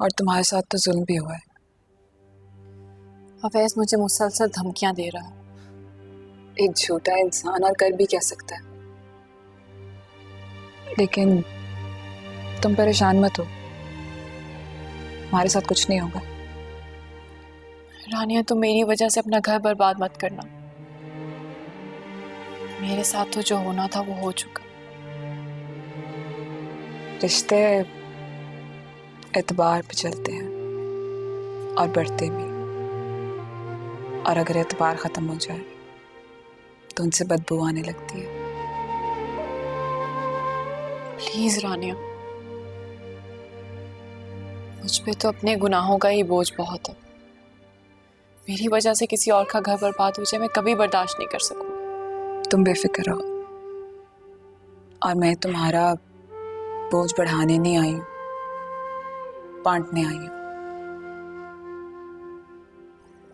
और तुम्हारे साथ तो जुल्म भी हुआ है। अवैस मुझे मुसलसल धमकियां दे रहा है। एक झूठा इंसान और कर भी क्या सकता है। लेकिन तुम परेशान मत हो, हमारे साथ कुछ नहीं होगा। रानिया, तुम मेरी वजह से अपना घर बर्बाद मत करना। मेरे साथ तो जो होना था वो हो चुका। रिश्ते एतबार पे चलते हैं और बढ़ते भी, और अगर एतबार खत्म हो जाए तो उनसे बदबू आने लगती है। प्लीज रानिया, मुझ पे तो अपने गुनाहों का ही बोझ बहुत है। मेरी वजह से किसी और का घर बर्बाद हो जाए, मैं कभी बर्दाश्त नहीं कर सकूंगी। तुम बेफिक्र रहो, और मैं तुम्हारा बोझ बढ़ाने नहीं आई हूं, बांटने आई हूं।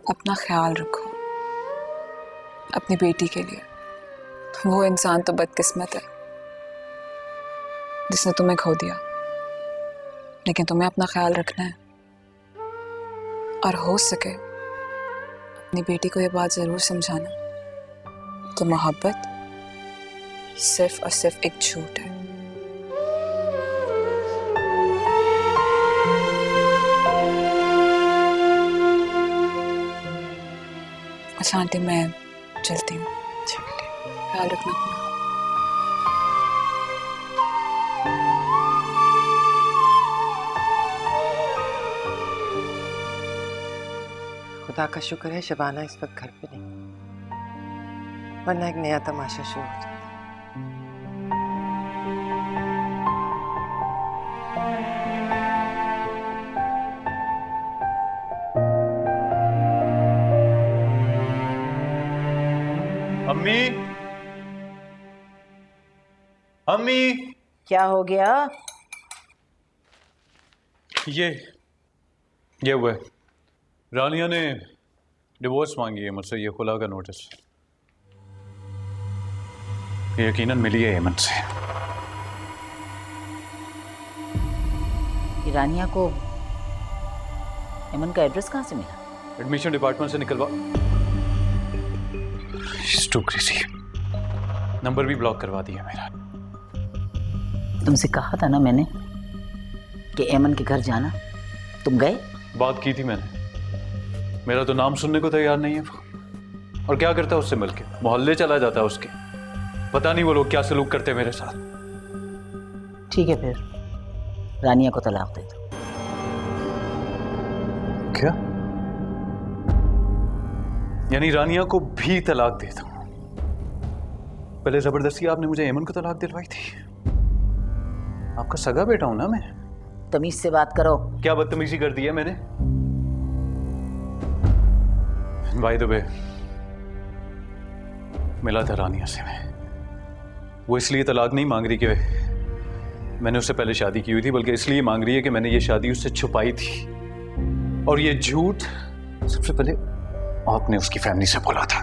अपना ख्याल रखो अपनी बेटी के लिए। वो इंसान तो बदकिस्मत है जिसने तुम्हें खो दिया, लेकिन तुम्हें अपना ख्याल रखना है। और हो सके अपनी बेटी को ये बात जरूर समझाना कि मोहब्बत सिर्फ और सिर्फ एक झूठ है। अच्छा आंटी, मैं चलती हूँ। ख्याल रखना अपना। खुदा का शुक्र है शबाना इस वक्त घर पे नहीं, वरना एक नया तमाशा शुरू हो जाता। अम्मी, अम्मी, क्या हो गया? ये हुआ है। रानिया ने डिवोर्स मांगी है मुझसे, ये खुला का नोटिस। ये यकीनन मिली है एमन से। रानिया को एमन का एड्रेस कहाँ से मिला? एडमिशन डिपार्टमेंट से निकलवा। She's too crazy। नंबर भी ब्लॉक करवा दिया मेरा। तुमसे कहा था ना मैंने कि एमन के घर जाना, तुम गए? बात की थी मैंने, मेरा तो नाम सुनने को तैयार नहीं है वो। और क्या करता है उससे मिलके, मोहल्ले चला जाता है उसके। पता नहीं वो लोग क्या सलूक करते हैं मेरे साथ। ठीक है, फिर रानिया को तलाक दे दो। क्या? यानी रानिया को भी तलाक दे दूं? पहले जबरदस्ती आपने मुझे एमन को तलाक दिलवाई थी। आपका सगा बेटा हूं ना मैं। तमीज से बात करो। क्या बदतमीजी कर दी है मैंने? बाय द वे, मिला था रानिया से मैं। वो इसलिए तलाक नहीं मांग रही कि मैंने उससे पहले शादी की हुई थी, बल्कि इसलिए मांग रही है कि मैंने ये शादी उससे छुपाई थी। और ये झूठ सबसे पहले आपने उसकी फैमिली से बोला था।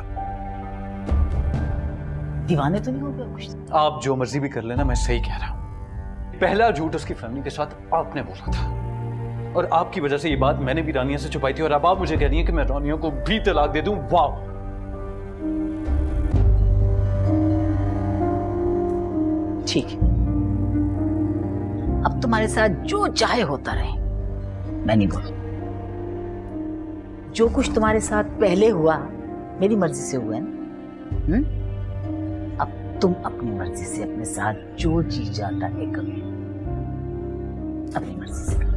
दीवाने तो नहीं हो गया कुछ? आप जो मर्जी भी कर लेना, मैं सही कह रहा हूं। पहला झूठ उसकी फैमिली के साथ आपने बोला था, और आपकी वजह से ये बात मैंने भी रानिया से छुपाई थी। और अब आप मुझे कह रही हैं कि मैं रानिया को भी तलाक दे दूं? वाह! ठीक है, अब तुम्हारे साथ जो चाहे होता रहे, मैं नहीं बोलूं। जो कुछ तुम्हारे साथ पहले हुआ मेरी मर्जी से हुआ है ना। अब तुम अपनी मर्जी से अपने साथ जो जी जाता है करो, अपनी मर्जी से करो।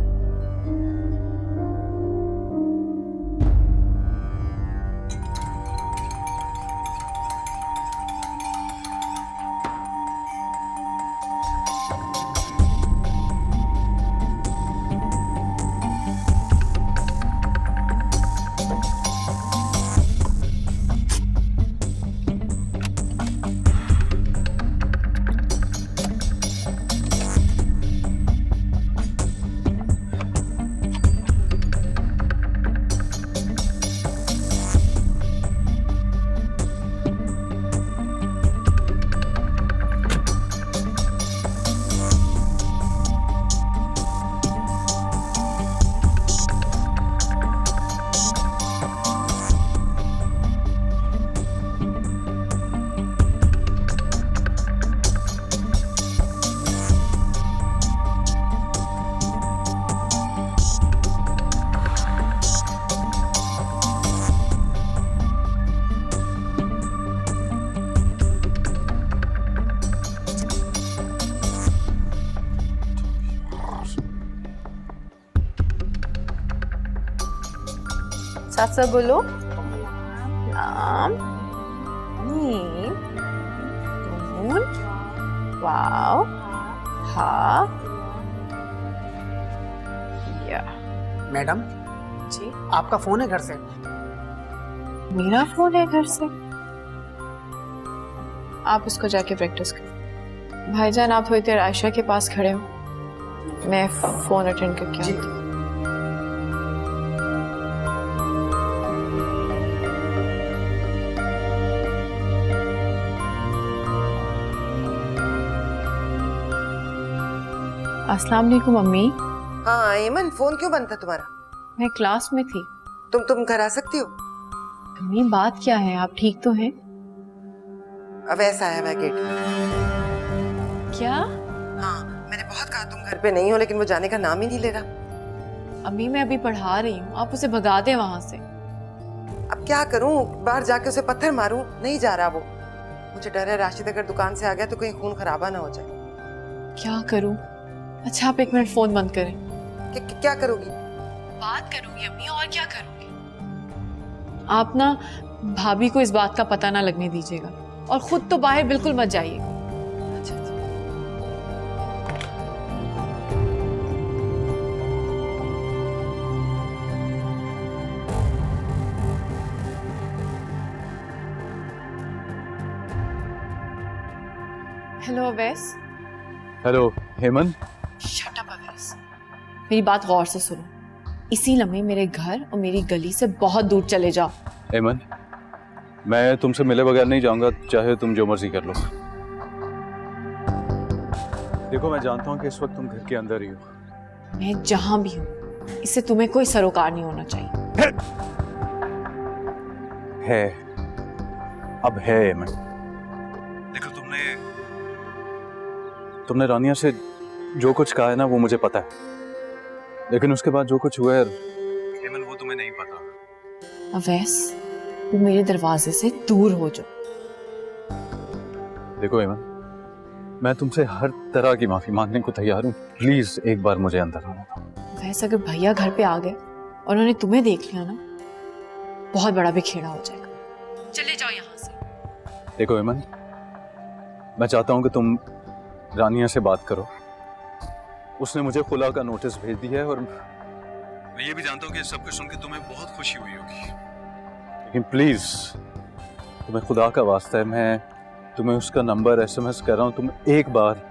साथ साथ बोलो। लाम मीम नून वाव हा या। मैडम जी आपका फोन है घर से? मेरा फोन है घर से? आप उसको जाके प्रैक्टिस करो। भाईजान आप थोड़ी देर आयशा के पास खड़े हो, मैं फोन अटेंड करके आती हूँ। अस्सलाम वालेकुम मम्मी। हाँ एमन, फोन क्यों बंद था तुम्हारा? मैं क्लास में थी। तुम घर आ सकती हो? मम्मी बात क्या है, आप ठीक तो हैं? अब ऐसा है मैं गेट में। क्या? हाँ मैंने बहुत कहा तुम घर पे नहीं हो, लेकिन वो जाने का नाम ही नहीं ले रहा। अम्मी मैं अभी पढ़ा रही हूँ, आप उसे भगा दें वहां से। अब क्या करूं, बाहर जाके उसे पत्थर मारूं? नहीं जा रहा वो। मुझे डर है राशिद अगर दुकान से आ गया तो कहीं खून खराबा ना हो जाए। क्या करूँ? अच्छा आप 1 मिनट फोन बंद करें। क्या करोगी? बात करूंगी अम्मी, और क्या करूंगी? आप ना भाभी को इस बात का पता ना लगने दीजिएगा, और खुद तो बाहर बिल्कुल मत जाइए। अच्छा अच्छा। हेलो अवैस। हेलो हेमन। शट अप अवैस, मेरी बात गौर से सुनो। इसी लम्हे मेरे घर और मेरी गली से बहुत दूर चले जाओ। हेमन, मैं तुमसे मिले बगैर नहीं जाऊंगा, चाहे तुम जो मर्जी कर लो। देखो मैं जानता हूँ कि इस वक्त तुम घर के अंदर ही हो। मैं जहां भी हूं, इससे तुम्हें कोई सरोकार नहीं होना चाहिए। है, अब है हेमन। देखो तुमने रानिया से जो कुछ कहा है ना वो मुझे पता है, लेकिन उसके बाद जो कुछ हुआ है हेमन वो तुम्हें नहीं पता। अवैस तुम मेरे दरवाजे से दूर हो जाओ। देखो हेमन, मैं तुमसे हर तरह की माफी मांगने को तैयार हूँ, प्लीज एक बार मुझे अंदर आने दो। वैसे अगर भैया घर पे आ गए और उन्होंने तुम्हें देख लिया ना, बहुत बड़ा बिखेड़ा हो जाएगा। चले जाओ यहाँ से। देखो हेमन, मैं चाहता हूँ कि तुम रानिया से बात करो। उसने मुझे खुला का नोटिस भेज दिया है, और मैं ये भी जानता हूँ कि सब कुछ सुन के तुम्हें बहुत खुशी हुई होगी, लेकिन प्लीज तुम्हें खुदा का वास्ता है, मैं तुम्हें उसका नंबर SMS कर रहा हूँ, तुम एक बार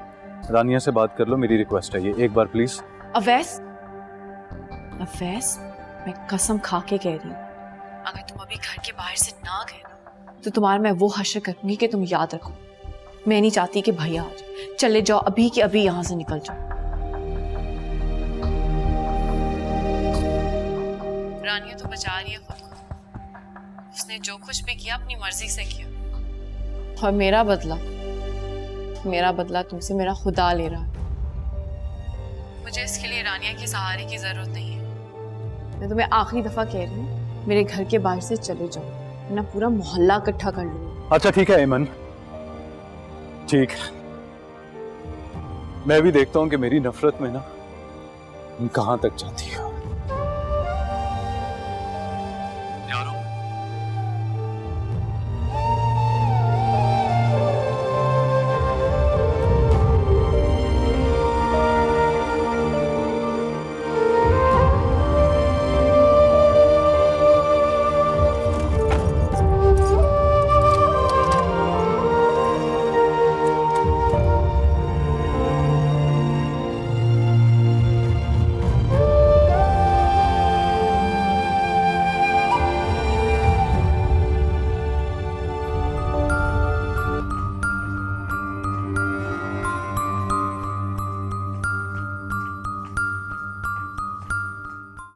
रानिया से बात कर लो, मेरी रिक्वेस्ट है ये, एक बार प्लीज। अवैस, अवैस मैं कसम खा के कह रही हूँ, अगर तुम अभी घर के बाहर से ना गए ना, तो तुम्हारा मैं वो हश्र करूंगी कि तुम याद रखो। मैं नहीं चाहती कि भैया आ जाए। चले जाओ अभी के अभी, यहाँ से निकल जाओ। रानिया तो बचा रही है खुद को, उसने जो कुछ भी किया अपनी मर्जी से किया, और मेरा बदला तुमसे मेरा खुदा ले रहा है। मुझे इसके लिए रानिया के सहारे की जरूरत नहीं है। मैं तुम्हें आखिरी दफा कह रही हूँ, मेरे घर के बाहर से चले जाओ, वरना पूरा मोहल्ला इकट्ठा कर लूंगी। अच्छा ठीक है हेमन, ठीक, मैं भी देखता हूँ कि मेरी नफरत में ना कहां तक जाती है। यारों,